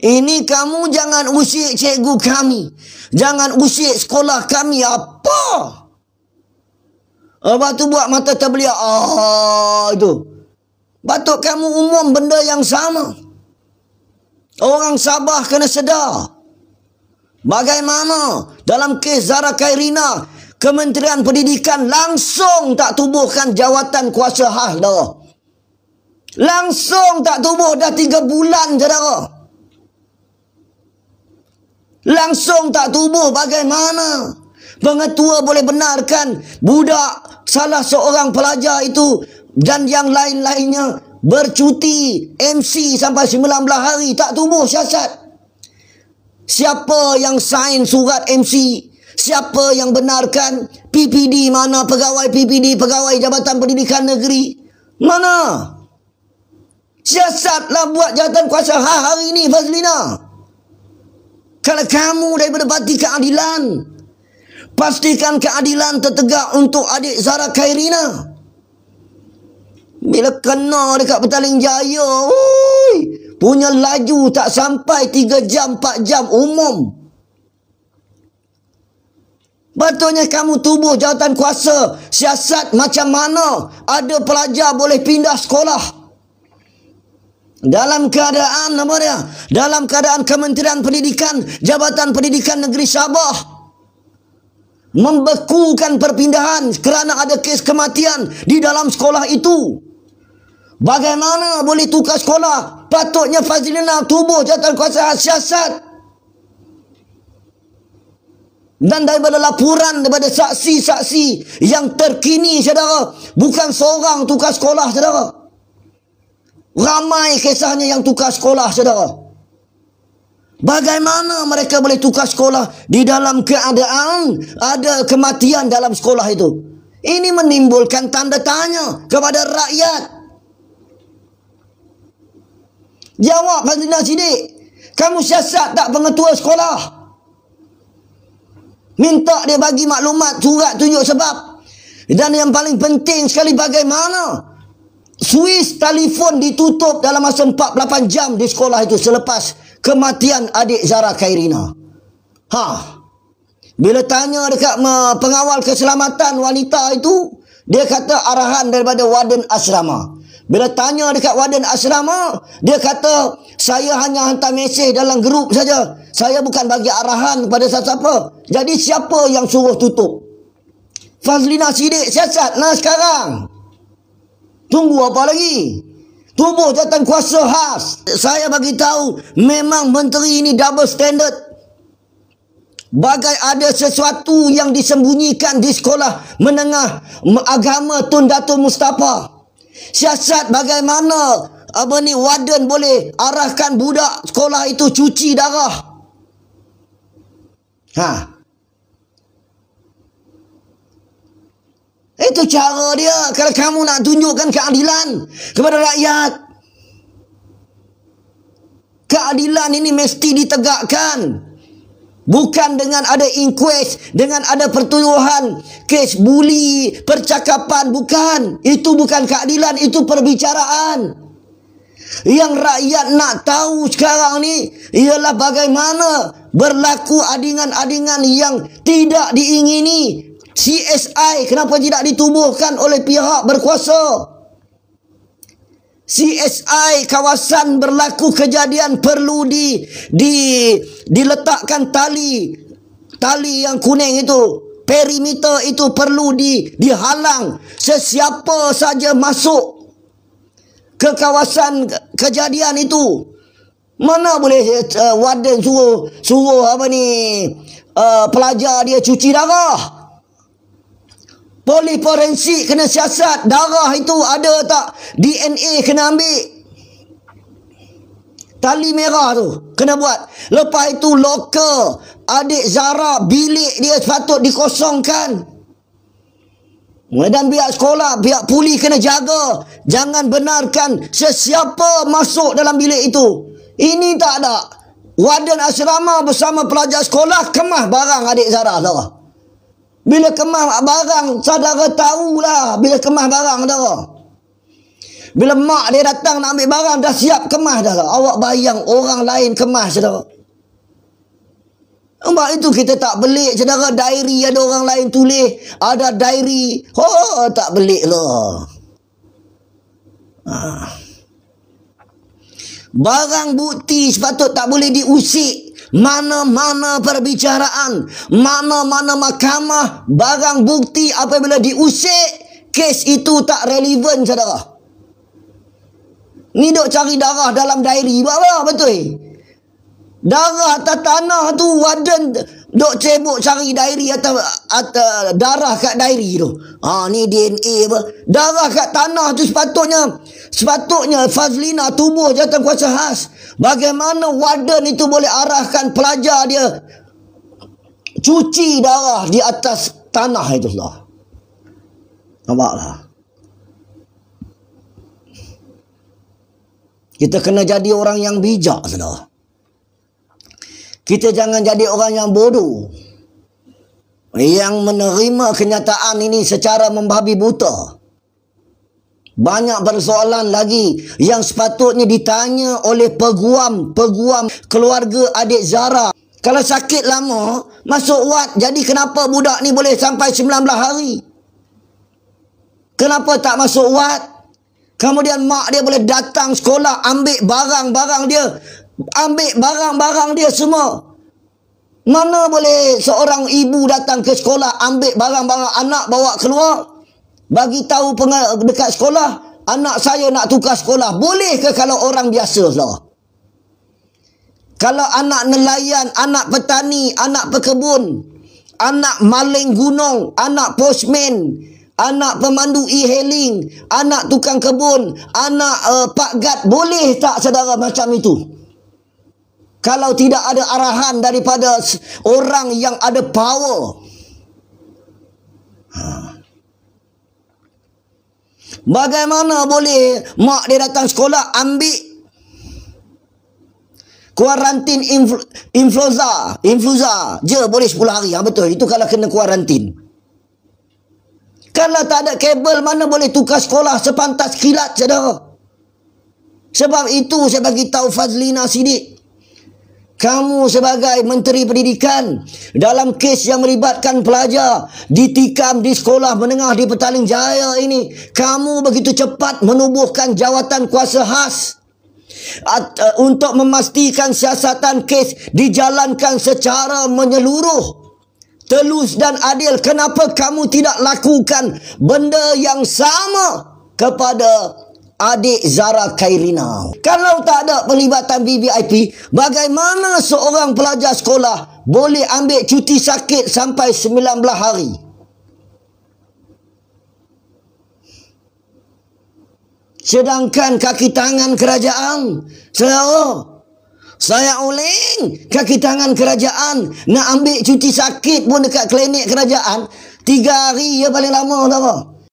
Ini kamu jangan usik cikgu kami. Jangan usik sekolah kami. Apa? Lepas tu buat mata terbeliak. Itu. Patut kamu umum benda yang sama. Orang Sabah kena sedar. Bagaimana dalam kes Zara Khairina, Kementerian Pendidikan langsung tak tubuhkan jawatan kuasa khas, saudara. Langsung tak tubuh dah 3 bulan, saudara. Langsung tak tubuh. Bagaimana pengetua boleh benarkan budak salah seorang pelajar itu dan yang lain-lainnya bercuti MC sampai 19 hari, tak tubuh siasat? Siapa yang sign surat MC? Siapa yang benarkan? PPD mana? Pegawai PPD, pegawai Jabatan Pendidikan Negeri mana? Siasatlah buat jawatan kuasa hari ini, Fazlina. Kalau kamu daripada parti keadilan, pastikan keadilan tertegak untuk adik Zara Khairina. Bila kena dekat Petaling Jaya, punya laju tak sampai 3 jam, 4 jam umum. Patutnya kamu tubuh jawatan kuasa. Siasat macam mana ada pelajar boleh pindah sekolah. Dalam keadaan apa dia? Dalam keadaan Kementerian Pendidikan, Jabatan Pendidikan Negeri Sabah membekukan perpindahan kerana ada kes kematian di dalam sekolah itu. Bagaimana boleh tukar sekolah? Patutnya Fazlina tubuh jawatan kuasa siasat. Dan daripada laporan daripada saksi-saksi yang terkini, saudara, bukan seorang tukar sekolah, saudara. Ramai kisahnya yang tukar sekolah, saudara. Bagaimana mereka boleh tukar sekolah di dalam keadaan ada kematian dalam sekolah itu? Ini menimbulkan tanda tanya kepada rakyat. Jawab, Fazlina Siddiq. Kamu siasat tak pengetua sekolah? Minta dia bagi maklumat, surat tunjuk sebab. Dan yang paling penting sekali, bagaimana Swiss telefon ditutup dalam masa 48 jam di sekolah itu selepas kematian adik Zara Khairina. Bila tanya dekat pengawal keselamatan wanita itu, dia kata arahan daripada warden asrama. Bila tanya dekat warden asrama, dia kata saya hanya hantar mesej dalam grup saja. Saya bukan bagi arahan kepada siapa-siapa. Jadi siapa yang suruh tutup? Fazlina Siddiq siasat nah sekarang. Tunggu apa lagi? Tubuh jawatan kuasa khas. Saya bagi tahu memang menteri ini double standard. Bagai ada sesuatu yang disembunyikan di sekolah menengah agama Tun Datuk Mustafa. Siasat bagaimana warden boleh arahkan budak sekolah itu cuci darah. Itu cara dia kalau kamu nak tunjukkan keadilan kepada rakyat. Keadilan ini mesti ditegakkan. Bukan dengan ada inquest, dengan ada pertuduhan kes buli, percakapan. Bukan. Itu bukan keadilan, itu perbicaraan. Yang rakyat nak tahu sekarang ni ialah bagaimana berlaku adingan-adingan yang tidak diingini. CSI kenapa tidak ditubuhkan oleh pihak berkuasa? CSI kawasan berlaku kejadian perlu diletakkan tali yang kuning itu, perimeter itu perlu dihalang. Sesiapa saja masuk ke kawasan kejadian itu. Mana boleh warden suruh pelajar dia cuci darah? Polis forensik kena siasat. Darah itu ada tak? DNA kena ambil. Tali merah tu kena buat. Lepas itu loker adik Zara, bilik dia sepatut dikosongkan. Dan pihak sekolah, pihak puli kena jaga. Jangan benarkan sesiapa masuk dalam bilik itu. Ini tak ada. Warden asrama bersama pelajar sekolah kemas barang adik Zara, saudara. Bila kemas barang, saudara tahulah bila kemas barang, saudara. Bila mak dia datang nak ambil barang, dah siap kemas dah lah. Awak bayang orang lain kemas, saudara. Sebab itu kita tak belik, saudara. Diary ada orang lain tulis, ada diary. Oh, tak belik lah. Barang bukti sepatut tak boleh diusik. Mana-mana perbicaraan, mana-mana mahkamah, barang bukti apabila diusik, kes itu tak relevan, saudara. Ni duk cari darah dalam diary. Buat apa? Betul? Darah atas tanah tu, warden duk cebok cari diary atas darah kat diary tu. Ni DNA apa? Darah kat tanah tu sepatutnya Fazlina tubuh jawatankuasa khas. Bagaimana warden itu boleh arahkan pelajar dia cuci darah di atas tanah itu lah. Nampaklah. Kita kena jadi orang yang bijak, saudara. Kita jangan jadi orang yang bodoh, yang menerima kenyataan ini secara membabi buta. Banyak persoalan lagi yang sepatutnya ditanya oleh peguam keluarga adik Zara. Kalau sakit lama, masuk wad. Jadi kenapa budak ni boleh sampai 19 hari? Kenapa tak masuk wad? Kemudian mak dia boleh datang sekolah, ambil barang-barang dia semua. Mana boleh seorang ibu datang ke sekolah, ambil barang-barang anak, bawa keluar, bagi tahu dekat sekolah, anak saya nak tukar sekolah. Boleh ke kalau orang biasa lah? Kalau anak nelayan, anak petani, anak pekebun, anak maling gunung, anak postman, anak pemandu e-hailing, anak tukang kebun, anak Pak Gad, boleh tak, saudara, macam itu? Kalau tidak ada arahan daripada orang yang ada power. Bagaimana boleh mak dia datang sekolah, ambil kuarantin influenza je boleh 10 hari. Betul, itu kalau kena kuarantin. Kalau tak ada kabel, mana boleh tukar sekolah sepantas kilat, saudara. Sebab itu saya bagi tahu Fazlina Siddiq, kamu sebagai Menteri Pendidikan, dalam kes yang melibatkan pelajar ditikam di sekolah menengah di Petaling Jaya ini, kamu begitu cepat menubuhkan jawatan kuasa khas untuk memastikan siasatan kes dijalankan secara menyeluruh, telus dan adil. Kenapa kamu tidak lakukan benda yang sama kepada adik Zara Khairina? Kalau tak ada pelibatan VVIP, bagaimana seorang pelajar sekolah boleh ambil cuti sakit sampai 19 hari? Sedangkan kaki tangan kerajaan, saya uling, kaki tangan kerajaan nak ambil cuti sakit pun dekat klinik kerajaan 3 hari ya paling lama, saudara.